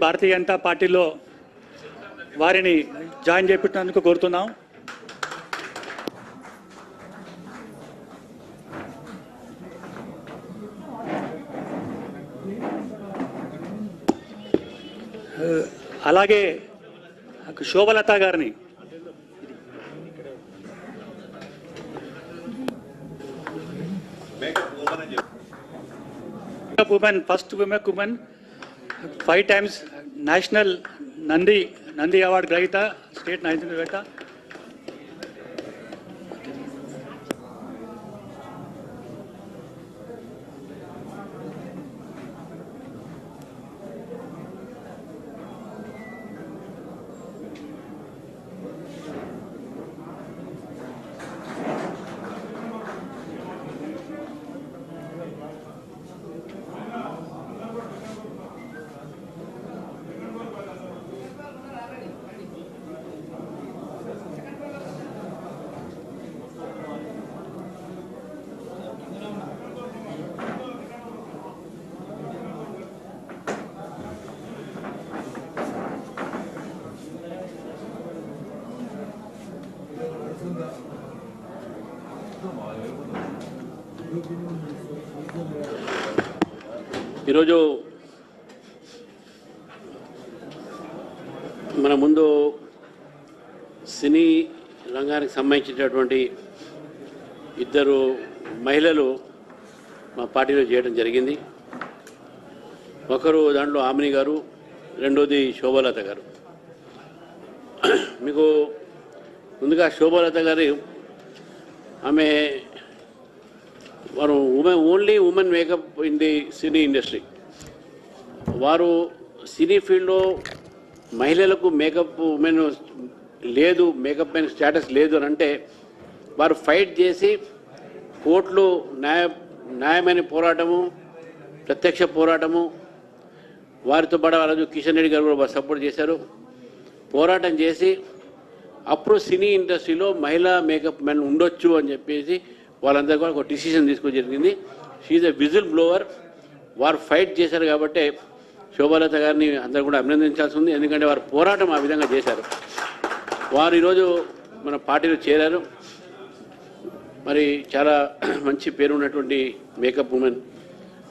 భారతీయ జనతా పార్టీలో వారిని జాయిన్ చేయించినందుకు కోరుతున్నాం. అలాగే శోభలత గారిని first women 5 times national Nandi award గ్రహీత, స్టేట్ నంది గ్రహీత. ఈరోజు మన ముందు సినీ రంగానికి సంబంధించినటువంటి ఇద్దరు మహిళలు మా పార్టీలో చేయడం జరిగింది. ఒకరు దాంట్లో ఆమిని గారు, రెండోది శోభలత గారు. మీకు ముందుగా శోభలత గారు, ఆమె వారు only women makeup in the cine industry. వారు సినీ ఫీల్డ్లో మహిళలకు మేకప్ ఉమెన్ లేదు, మేకప్ మెన్ స్టేటస్ లేదు అని అంటే వారు ఫైట్ చేసి కోర్టులో న్యాయమైన పోరాటము, ప్రత్యక్ష పోరాటము, వారితో పాటు ఆ రోజు కిషన్ రెడ్డి గారు కూడా సపోర్ట్ చేశారు. పోరాటం చేసి అప్పుడు సినీ ఇండస్ట్రీలో మహిళా మేకప్ మెన్ ఉండొచ్చు అని చెప్పేసి వాళ్ళందరూ కూడా ఒక డిసిషన్ తీసుకోవడం జరిగింది. She is a whistleblower. వారు ఫైట్ చేశారు కాబట్టి శోభలత గారిని అందరూ కూడా అభినందించాల్సి ఉంది. ఎందుకంటే వారు పోరాటం ఆ విధంగా చేశారు. వారు ఈరోజు మన పార్టీలో చేరారు. మరి చాలా మంచి పేరు ఉన్నటువంటి మేకప్ ఉమెన్.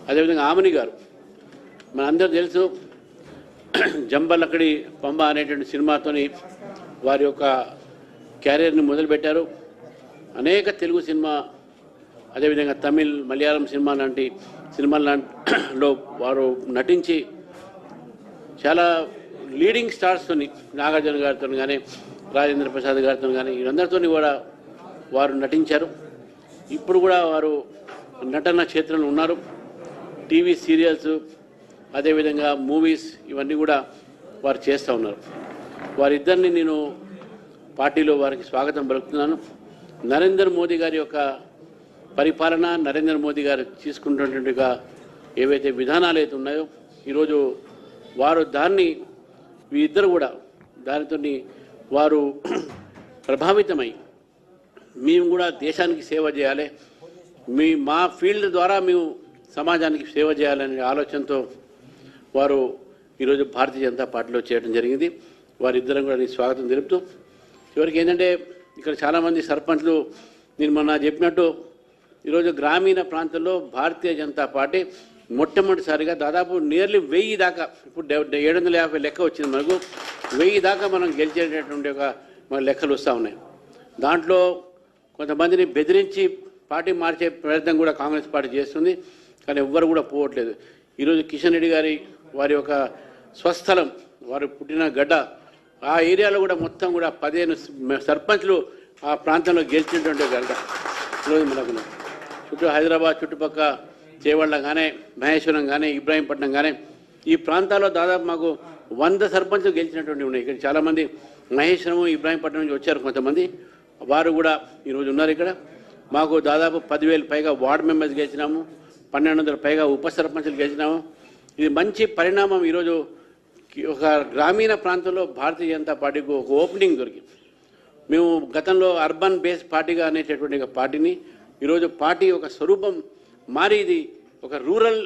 అదేవిధంగా ఆమిని గారు, మనందరూ తెలుసు, జంబలక్కడి పంబ అనేటువంటి సినిమాతోని వారి యొక్క క్యారియర్ని మొదలుపెట్టారు. అనేక తెలుగు సినిమా, అదేవిధంగా తమిళ్, మలయాళం సినిమా లాంటి సినిమాల్లో వారు నటించి చాలా లీడింగ్ స్టార్స్తో, నాగార్జున గారితో కానీ, రాజేంద్ర ప్రసాద్ గారితో కానీ, వీరందరితో కూడా వారు నటించారు. ఇప్పుడు కూడా వారు నటన క్షేత్రంలో ఉన్నారు. టీవీ సీరియల్స్, అదేవిధంగా మూవీస్, ఇవన్నీ కూడా వారు చేస్తూ ఉన్నారు. వారిద్దరిని నేను పార్టీలో వారికి స్వాగతం పలుకుతున్నాను. నరేంద్ర మోదీ గారి యొక్క పరిపాలన, నరేంద్ర మోదీ గారు తీసుకున్నటువంటిగా ఏవైతే విధానాలు అయితే ఉన్నాయో ఈరోజు వారు దాన్ని, వీరిద్దరు కూడా దానితో వారు ప్రభావితమై మేము కూడా దేశానికి సేవ చేయాలి, మా ఫీల్డ్ ద్వారా మేము సమాజానికి సేవ చేయాలనే ఆలోచనతో వారు ఈరోజు భారతీయ జనతా పార్టీలో చేయడం జరిగింది. వారిద్దరం కూడా నేను స్వాగతం తెలుపుతూ, చివరికి ఏంటంటే ఇక్కడ చాలామంది సర్పంచ్లు, నేను మొన్న చెప్పినట్టు ఈరోజు గ్రామీణ ప్రాంతంలో భారతీయ జనతా పార్టీ మొట్టమొదటిసారిగా దాదాపు నియర్లీ 1000 దాకా, ఇప్పుడు 750 లెక్క వచ్చింది మనకు, 1000 దాకా మనం గెలిచేటటువంటి ఒక మన లెక్కలు వస్తూ ఉన్నాయి. దాంట్లో కొంతమందిని బెదిరించి పార్టీ మార్చే ప్రయత్నం కూడా కాంగ్రెస్ పార్టీ చేస్తుంది, కానీ ఎవ్వరు కూడా పోవట్లేదు. ఈరోజు కిషన్ రెడ్డి గారి వారి యొక్క స్వస్థలం, వారు పుట్టిన గడ్డ, ఆ ఏరియాలో కూడా మొత్తం కూడా 15 సర్పంచ్లు ఆ ప్రాంతంలో గెలిచినటువంటి గడ్డ ఈరోజు మనకు చుట్టూ హైదరాబాద్ చుట్టుపక్కల చేవళ్ళ కానీ, మహేశ్వరం కానీ, ఇబ్రాహీంపట్నం కానీ, ఈ ప్రాంతాల్లో దాదాపు మాకు 100 సర్పంచ్లు గెలిచినటువంటి ఉన్నాయి. ఇక్కడ చాలామంది మహేశ్వరం, ఇబ్రాహీంపట్నం నుంచి వచ్చారు కొంతమంది, వారు కూడా ఈరోజు ఉన్నారు ఇక్కడ. మాకు దాదాపు 10,000 పైగా వార్డు మెంబర్స్ గెలిచినాము, 1200 పైగా ఉప సర్పంచ్లు గెలిచినాము. ఇది మంచి పరిణామం. ఈరోజు ఒక గ్రామీణ ప్రాంతంలో భారతీయ జనతా పార్టీకి ఒక ఓపెనింగ్ దొరికింది. మేము గతంలో అర్బన్ బేస్ పార్టీగా అనేటటువంటి పార్టీని ఈరోజు పార్టీ ఒక స్వరూపం మారి ఇది ఒక రూరల్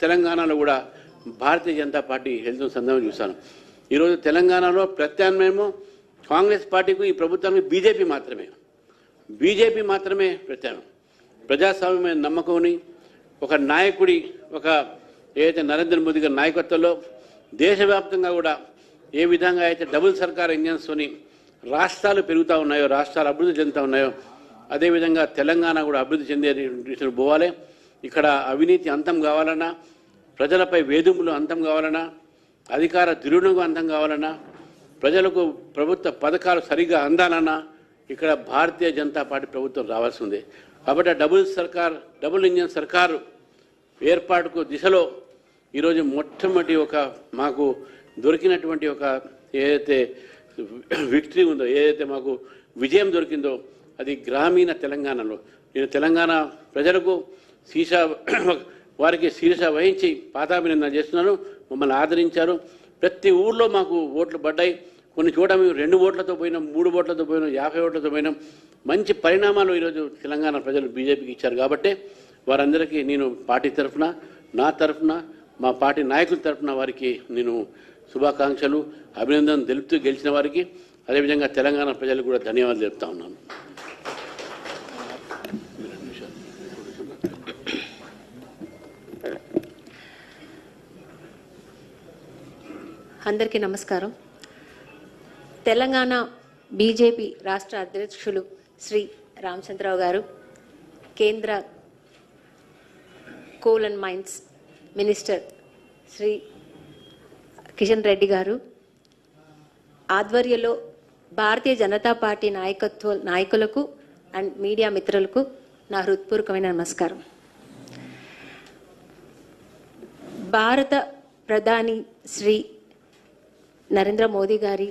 తెలంగాణలో కూడా భారతీయ జనతా పార్టీ వెళ్తున్న సందర్భం చూశాను. ఈరోజు తెలంగాణలో ప్రత్యామ్నాయము కాంగ్రెస్ పార్టీకి, ఈ ప్రభుత్వానికి బీజేపీ మాత్రమే ప్రత్యామ్నాయం. ప్రజాస్వామ్యమైన నమ్మకంని ఒక నాయకుడి, ఒక ఏదైతే నరేంద్ర మోదీ గారి నాయకత్వంలో దేశవ్యాప్తంగా కూడా ఏ విధంగా అయితే డబుల్ సర్కార్ ఇంజన్స్తోని రాష్ట్రాలు పెరుగుతూ ఉన్నాయో, రాష్ట్రాలు అభివృద్ధి చెందుతూ ఉన్నాయో, అదేవిధంగా తెలంగాణ కూడా అభివృద్ధి చెందే దిశలో పోవాలి. ఇక్కడ అవినీతి అంతం కావాలన్నా, ప్రజలపై వేధింపులు అంతం కావాలన్నా, అధికార దుర్వినియోగం అంతం కావాలన్నా, ప్రజలకు ప్రభుత్వ పథకాలు సరిగ్గా అందాలన్నా ఇక్కడ భారతీయ జనతా పార్టీ ప్రభుత్వం రావాల్సి ఉంది. కాబట్టి డబుల్ ఇంజన్ సర్కారు ఏర్పాటుకు దిశలో ఈరోజు మొట్టమొదటి మాకు దొరికినటువంటి ఏదైతే విక్టరీ ఉందో, ఏదైతే మాకు విజయం దొరికిందో అది గ్రామీణ తెలంగాణలో. నేను తెలంగాణ ప్రజలకు వారికి శీర్ష వహించి పాదాభినందన చేస్తున్నాను. మమ్మల్ని ఆదరించారు. ప్రతి ఊర్లో మాకు ఓట్లు పడ్డాయి. కొన్ని చోట మేము 2 ఓట్లతో పోయినాం, 3 ఓట్లతో పోయినాం, 50 ఓట్లతో పోయినాం. మంచి పరిణామాలు ఈరోజు తెలంగాణ ప్రజలు బీజేపీకి ఇచ్చారు. కాబట్టి వారందరికీ నేను పార్టీ తరఫున, నా తరఫున, మా పార్టీ నాయకుల తరఫున వారికి నేను శుభాకాంక్షలు, అభినందనలు తెలుపుతూ గెలిచిన వారికి, అదేవిధంగా తెలంగాణ ప్రజలకు కూడా ధన్యవాదాలు తెలుపుతా ఉన్నాను. అందరికీ నమస్కారం. తెలంగాణ బీజేపీ రాష్ట్ర అధ్యక్షులు శ్రీ రామచంద్రరావు గారు, కేంద్ర coal and mines minister Shri Kishan Reddy గారు ఆధ్వర్యంలో భారతీయ జనతా పార్టీ నాయకులకు అండ్ మీడియా మిత్రులకు నా హృత్పూర్వకమైన నమస్కారం. భారత ప్రధాని శ్రీ నరేంద్ర మోదీ గారి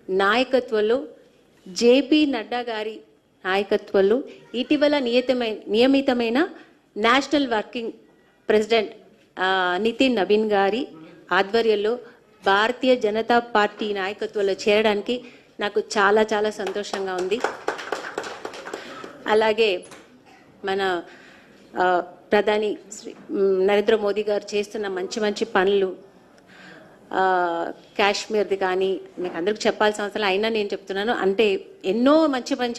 నాయకత్వంలో, జేపీ నడ్డా గారి నాయకత్వంలో ఇటీవల నియమితమైన నేషనల్ వర్కింగ్ ప్రెసిడెంట్ నితిన్ నవీన్ గారి ఆధ్వర్యంలో భారతీయ జనతా పార్టీ నాయకత్వంలో చేరడానికి నాకు చాలా చాలా సంతోషంగా ఉంది. అలాగే మన ప్రధాని శ్రీ నరేంద్ర మోదీ గారు చేస్తున్న మంచి మంచి పనులు, కాశ్మీర్ది కానీ మీకు అందరికి చెప్పాల్సిన అవసరం అయినా నేను చెప్తున్నాను. అంటే ఎన్నో మంచి మంచి